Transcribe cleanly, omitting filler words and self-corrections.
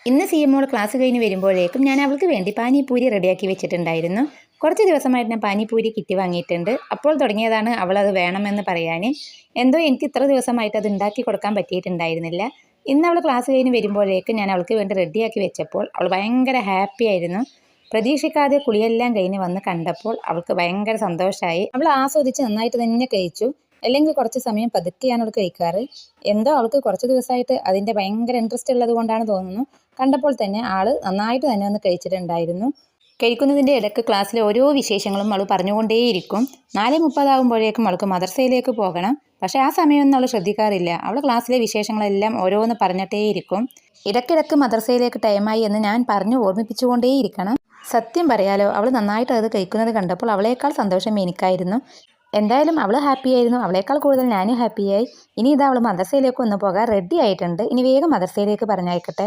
ഇന്ന് സിഎമ്മോൾ ക്ലാസ് കഴിഞ്ഞ് വരുമ്പോഴേക്കും ഞാൻ അവൾക്ക് വേണ്ടി പാനിപൂരി റെഡിയാക്കി വെച്ചിട്ടുണ്ടായിരുന്നു. കുറച്ച് ദിവസമായിട്ട് ഞാൻ പാനിപൂരി കിറ്റ് വാങ്ങിയിട്ടുണ്ട്. അപ്പോൾ തുടങ്ങിയതാണ് അവൾ അത് വേണമെന്ന് പറയാൻ. എന്തോ എനിക്ക് ഇത്ര ദിവസമായിട്ട് അത് ഉണ്ടാക്കി കൊടുക്കാൻ പറ്റിയിട്ടുണ്ടായിരുന്നില്ല. ഇന്ന് അവൾ ക്ലാസ് കഴിഞ്ഞ് വരുമ്പോഴേക്കും ഞാൻ അവൾക്ക് വേണ്ടി റെഡിയാക്കി വെച്ചപ്പോൾ അവൾ ഭയങ്കര ഹാപ്പി ആയിരുന്നു. പ്രതീക്ഷിക്കാതെ കുളിയെല്ലാം കഴിഞ്ഞ് വന്ന് കണ്ടപ്പോൾ അവൾക്ക് ഭയങ്കര സന്തോഷമായി. അവൾ ആസ്വദിച്ച് നന്നായിട്ട് തന്നെ കഴിച്ചു. അല്ലെങ്കിൽ കുറച്ച് സമയം പതുക്കെയാണ് അവൾ കഴിക്കാറ്. എന്തോ അവൾക്ക് കുറച്ച് ദിവസമായിട്ട് അതിൻ്റെ ഭയങ്കര ഇൻട്രസ്റ്റ് ഉള്ളത് കൊണ്ടാണ് തോന്നുന്നു. കണ്ടപ്പോൾ തന്നെ ആൾ നന്നായിട്ട് തന്നെ ഒന്ന് കഴിച്ചിട്ടുണ്ടായിരുന്നു. കഴിക്കുന്നതിൻ്റെ ഇടയ്ക്ക് ക്ലാസ്സിലെ ഓരോ വിശേഷങ്ങളും അവൾ പറഞ്ഞുകൊണ്ടേയിരിക്കും. 4:30 ആകുമ്പോഴേക്കും അവൾക്ക് മദ്രസയിലേക്ക് പോകണം. പക്ഷേ ആ സമയമൊന്നും അവൾ ശ്രദ്ധിക്കാറില്ല. അവൾ ക്ലാസ്സിലെ വിശേഷങ്ങളെല്ലാം ഓരോന്ന് പറഞ്ഞിട്ടേയിരിക്കും. ഇടയ്ക്കിടയ്ക്ക് മദ്രസയിലേക്ക് ടൈമായി എന്ന് ഞാൻ പറഞ്ഞു ഓർമ്മിപ്പിച്ചുകൊണ്ടേയിരിക്കണം. സത്യം പറയാലോ, അവൾ നന്നായിട്ട് അത് കഴിക്കുന്നത് കണ്ടപ്പോൾ അവളേക്കാൾ സന്തോഷം എനിക്കായിരുന്നു. എന്തായാലും അവൾ ഹാപ്പി ആയിരുന്നു. അവളേക്കാൾ കൂടുതൽ ഞാനും ഹാപ്പിയായി. ഇനി ഇതാ അവൾ മദ്രസയിലേക്ക് ഒന്ന് പോകാൻ റെഡി ആയിട്ടുണ്ട്. ഇനി വേഗം മദ്രസയിലേക്ക് പറഞ്ഞയക്കട്ടെ.